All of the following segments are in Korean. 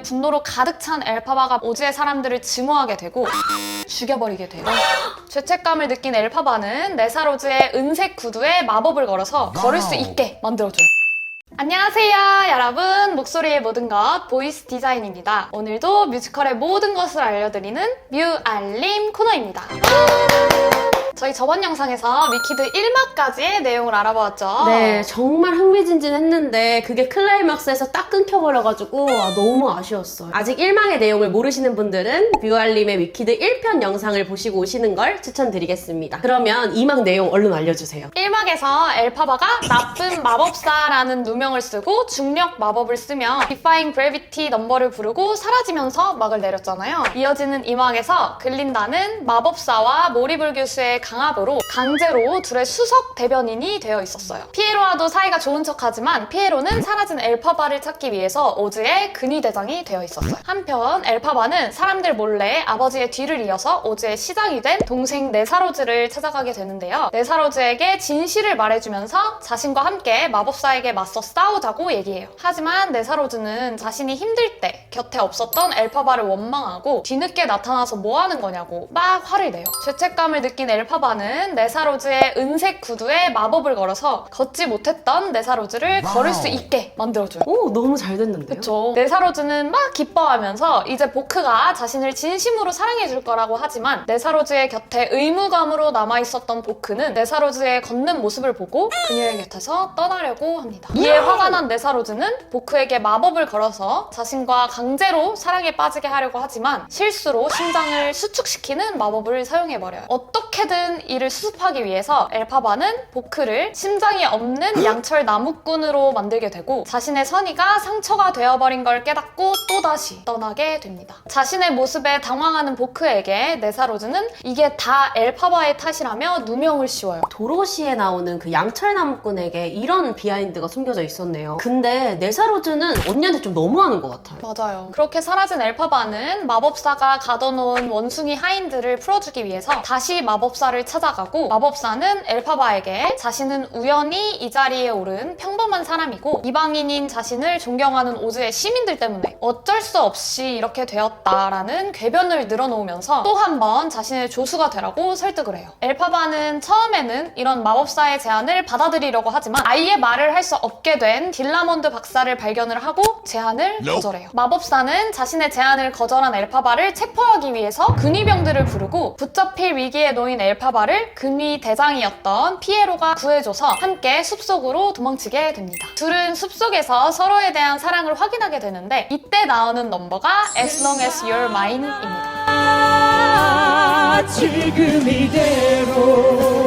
분노로 가득 찬 엘파바가 오즈의 사람들을 증오하게 되고 죽여버리게 돼요. 죄책감을 느낀 엘파바는 네사로즈의 은색 구두에 마법을 걸어서 걸을 수 있게 만들어줘요. 안녕하세요 여러분, 목소리의 모든 것 보이스 디자인입니다. 오늘도 뮤지컬의 모든 것을 알려드리는 뮤알림 코너입니다. 저희 저번 영상에서 위키드 1막까지의 내용을 알아보았죠. 네, 정말 흥미진진했는데 그게 클라이막스에서 딱 끊겨버려가지고 너무 아쉬웠어요. 아직 1막의 내용을 모르시는 분들은 뮤알림의 위키드 1편 영상을 보시고 오시는 걸 추천드리겠습니다. 그러면 2막 내용 얼른 알려주세요. 1막에서 엘파바가 나쁜 마법사라는 누명을 쓰고 중력 마법을 쓰며 Defying Gravity 넘버를 부르고 사라지면서 막을 내렸잖아요. 이어지는 2막에서 글린다는 마법사와 모리블 교수의 강압으로 강제로 둘의 수석 대변인이 되어 있었어요. 피에로와도 사이가 좋은 척하지만 피에로는 사라진 엘파바를 찾기 위해서 오즈의 근위대장이 되어 있었어요. 한편 엘파바는 사람들 몰래 아버지의 뒤를 이어서 오즈의 시장이 된 동생 네사로즈를 찾아가게 되는데요. 네사로즈에게 진실을 말해주면서 자신과 함께 마법사에게 맞서 싸우자고 얘기해요. 하지만 네사로즈는 자신이 힘들 때 곁에 없었던 엘파바를 원망하고 뒤늦게 나타나서 뭐 하는 거냐고 막 화를 내요. 죄책감을 느낀 엘파바는 네사로즈의 은색 구두에 마법을 걸어서 걷지 못했던 네사로즈를 걸을 수 있게 만들어줘요. 오, 너무 잘 됐는데요? 그쵸. 네사로즈는 막 기뻐하면서 이제 보크가 자신을 진심으로 사랑해줄 거라고 하지만 네사로즈의 곁에 의무감으로 남아있었던 보크는 네사로즈의 걷는 모습을 보고 그녀의 곁에서 떠나려고 합니다. 이에 화가 난 네사로즈는 보크에게 마법을 걸어서 자신과 강제로 사랑에 빠지게 하려고 하지만 실수로 심장을 수축시키는 마법을 사용해버려요. 어떻게든 이를 수습하기 위해서 엘파바는 보크를 심장이 없는 양철 나무꾼으로 만들게 되고 자신의 선의가 상처가 되어버린 걸 깨닫고 또다시 떠나게 됩니다. 자신의 모습에 당황하는 보크에게 네사로즈는 이게 다 엘파바의 탓이라며 누명을 씌워요. 도로시에 나오는 그 양철나무꾼에게 이런 비하인드가 숨겨져 있었네요. 근데 네사로즈는 언니한테 좀 너무하는 것 같아요. 맞아요. 그렇게 사라진 엘파바는 마법사가 가둬놓은 원숭이 하인드를 풀어주기 위해서 다시 마법사를 찾아가고 마법사는 엘파바에게 자신은 우연히 이 자리에 오른 평범한 사람이고 이방인인 자신을 존경하는 오즈의 시민들 때문에 어쩔 수 없이 이렇게 되었다라는 궤변을 늘어놓으면서 또 한 번 자신의 조수가 되라고 설득을 해요. 엘파바는 처음에는 이런 마법사의 제안을 받아들이려고 하지만 아예 말을 할 수 없게 된 딜라몬드 박사를 발견을 하고 제안을 거절해요. 마법사는 자신의 제안을 거절한 엘파바를 체포하기 위해서 근위병들을 부르고 붙잡힐 위기에 놓인 엘파바를 근위 대장이었던 피에로가 구해줘서 함께 숲속으로 도망치게 됩니다. 둘은 숲속에서 서로에 대한 사랑을 확인하게 되는데 이때 나오는 넘버가 As Long As You're Mine입니다. 지금 이대로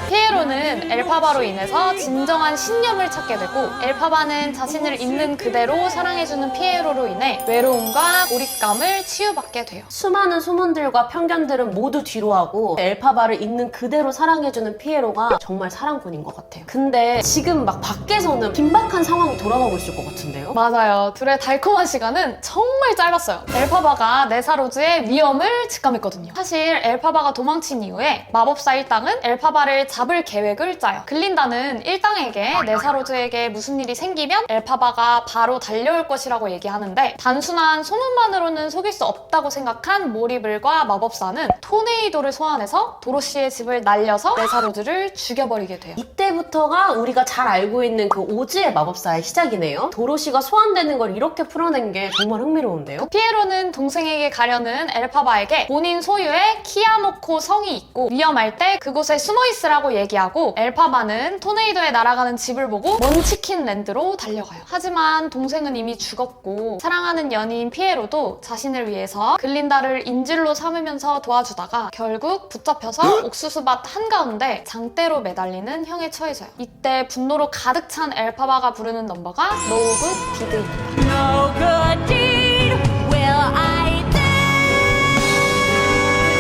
피에로는 엘파바로 인해서 진정한 신념을 찾게 되고 엘파바는 자신을 있는 그대로 사랑해주는 피에로로 인해 외로움과 고립감을 치유받게 돼요. 수많은 소문들과 편견들은 모두 뒤로하고 엘파바를 있는 그대로 사랑해주는 피에로가 정말 사랑꾼인 것 같아요. 근데 지금 막 밖에서는 긴박한 상황이 돌아가고 있을 것 같은데요? 맞아요. 둘의 달콤한 시간은 정말 짧았어요. 엘파바가 네사로즈의 위험을 직감했거든요. 사실 엘파바가 도망친 이후에 마법사 일당은 엘파바를 잡을 계획을 짜요. 글린다는 일당에게 네사로즈에게 무슨 일이 생기면 엘파바가 바로 달려올 것이라고 얘기하는데 단순한 소문만으로는 속일 수 없다고 생각한 모리블과 마법사는 토네이도를 소환해서 도로시의 집을 날려서 네사로즈를 죽여버리게 돼요. 이때부터가 우리가 잘 알고 있는 그 오즈의 마법사의 시작이네요. 도로시가 소환되는 걸 이렇게 풀어낸 게 정말 흥미로운데요? 피에로는 동생에게 가려는 엘파바에게 본인 소유의 키아모코 성이 있고 위험할 때 그곳에 숨어있으라고 얘기하고 엘파바는 토네이도에 날아가는 집을 보고 먼치킨 랜드로 달려가요. 하지만 동생은 이미 죽었고 사랑하는 연인 피에로도 자신을 위해서 글린다를 인질로 삼으면서 도와주다가 결국 붙잡혀서 옥수수밭 한가운데 장대로 매달리는 형에 처해져요. 이때 분노로 가득 찬 엘파바가 부르는 넘버가 No Good Deed입니다. No good deed will I do.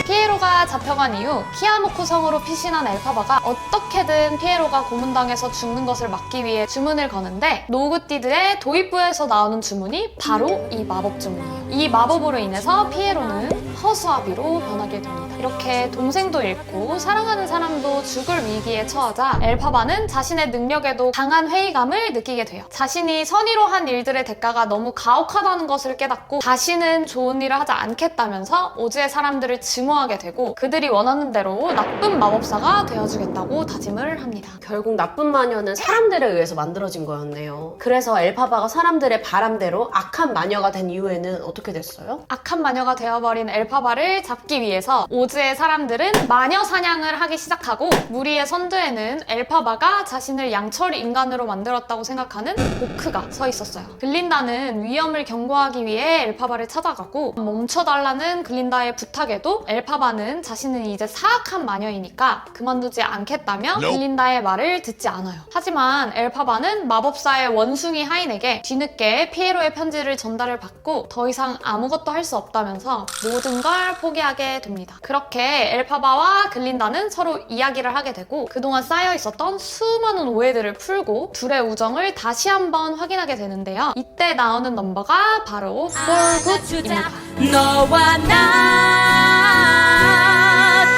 피에로가 잡혀간 도망간 이후 키아모쿠 성으로 피신한 엘파바가 어떻게든 피에로가 고문당해서 죽는 것을 막기 위해 주문을 거는데 노그띠드의 도입부에서 나오는 주문이 바로 이 마법 주문이에요. 이 마법으로 인해서 피에로는 허수아비로 변하게 됩니다. 이렇게 동생도 잃고 사랑하는 사람도 죽을 위기에 처하자 엘파바는 자신의 능력에도 강한 회의감을 느끼게 돼요. 자신이 선의로 한 일들의 대가가 너무 가혹하다는 것을 깨닫고 다시는 좋은 일을 하지 않겠다면서 오즈의 사람들을 증오하게 되고 그들이 원하는 대로 나쁜 마법사가 되어주겠다고 다짐을 합니다. 결국 나쁜 마녀는 사람들에 의해서 만들어진 거였네요. 그래서 엘파바가 사람들의 바람대로 악한 마녀가 된 이후에는 어떻게 됐어요? 악한 마녀가 되어버린 엘파바를 잡기 위해서 오즈의 사람들은 마녀 사냥을 하기 시작하고 무리의 선두에는 엘파바가 자신을 양철 인간으로 만들었다고 생각하는 보크가 서 있었어요. 글린다는 위험을 경고하기 위해 엘파바를 찾아가고 멈춰달라는 글린다의 부탁에도 엘파바는 자신은 이제 사악한 마녀이니까 그만두지 않겠다며 글린다의 말을 듣지 않아요. 하지만 엘파바는 마법사의 원숭이 하인에게 뒤늦게 피에로의 편지를 전달을 받고 더 이상 아무것도 할 수 없다면서 모든 걸 포기하게 됩니다. 그렇게 엘파바와 글린다는 서로 이야기를 하게 되고 그동안 쌓여 있었던 수많은 오해들을 풀고 둘의 우정을 다시 한번 확인하게 되는데요. 이때 나오는 넘버가 바로 For Good입니다. 너와 나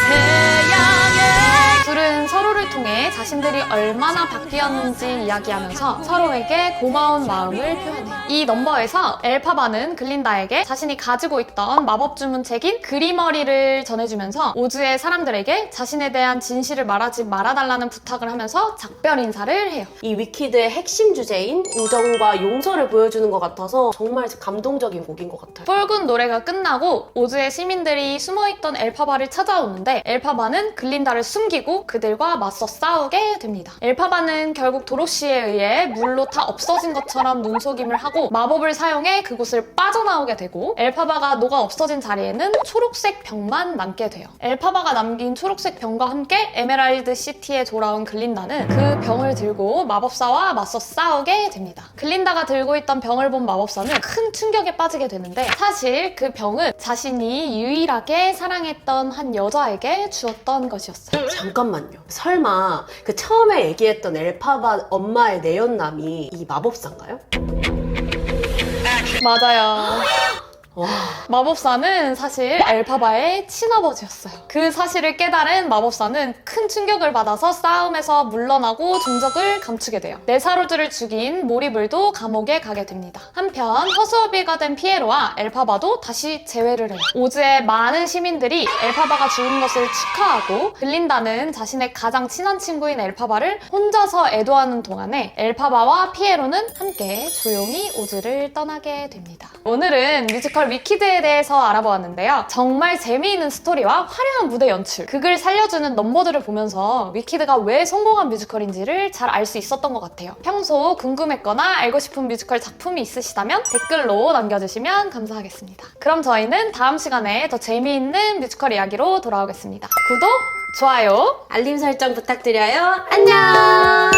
태양의 둘은 서로를 통해 자신들이 얼마나 바뀌었는지 이야기하면서 서로에게 고마운 마음을 표현해요. 이 넘버에서 엘파바는 글린다에게 자신이 가지고 있던 마법 주문책인 그리머리를 전해주면서 오즈의 사람들에게 자신에 대한 진실을 말하지 말아달라는 부탁을 하면서 작별 인사를 해요. 이 위키드의 핵심 주제인 우정과 용서를 보여주는 것 같아서 정말 감동적인 곡인 것 같아요. 폴군 노래가 끝나고 오즈의 시민들이 숨어있던 엘파바를 찾아오는데 엘파바는 글린다를 숨기고 그들과 맞서 싸우게 됩니다. 엘파바는 결국 도로시에 의해 물로 다 없어진 것처럼 눈속임을 하고 마법을 사용해 그곳을 빠져나오게 되고 엘파바가 녹아 없어진 자리에는 초록색 병만 남게 돼요. 엘파바가 남긴 초록색 병과 함께 에메랄드 시티에 돌아온 글린다는 그 병을 들고 마법사와 맞서 싸우게 됩니다. 글린다가 들고 있던 병을 본 마법사는 큰 충격에 빠지게 되는데 사실 그 병은 자신이 유일하게 사랑했던 한 여자에게 주었던 것이었어요. 잠깐만요. 설마 그 처음에 얘기했던 엘파바 엄마의 내연남이 이 마법사인가요? 맞아요. 와, 마법사는 사실 엘파바의 친아버지였어요. 그 사실을 깨달은 마법사는 큰 충격을 받아서 싸움에서 물러나고 종적을 감추게 돼요. 네사로즈를 죽인 모리블도 감옥에 가게 됩니다. 한편 허수아비가 된 피에로와 엘파바도 다시 재회를 해요. 오즈의 많은 시민들이 엘파바가 죽은 것을 축하하고 글린다는 자신의 가장 친한 친구인 엘파바를 혼자서 애도하는 동안에 엘파바와 피에로는 함께 조용히 오즈를 떠나게 됩니다. 오늘은 뮤지컬 위키드에 대해서 알아보았는데요. 정말 재미있는 스토리와 화려한 무대 연출, 극을 살려주는 넘버들을 보면서 위키드가 왜 성공한 뮤지컬인지를 잘 알 수 있었던 것 같아요. 평소 궁금했거나 알고 싶은 뮤지컬 작품이 있으시다면 댓글로 남겨주시면 감사하겠습니다. 그럼 저희는 다음 시간에 더 재미있는 뮤지컬 이야기로 돌아오겠습니다. 구독, 좋아요, 알림 설정 부탁드려요. 안녕!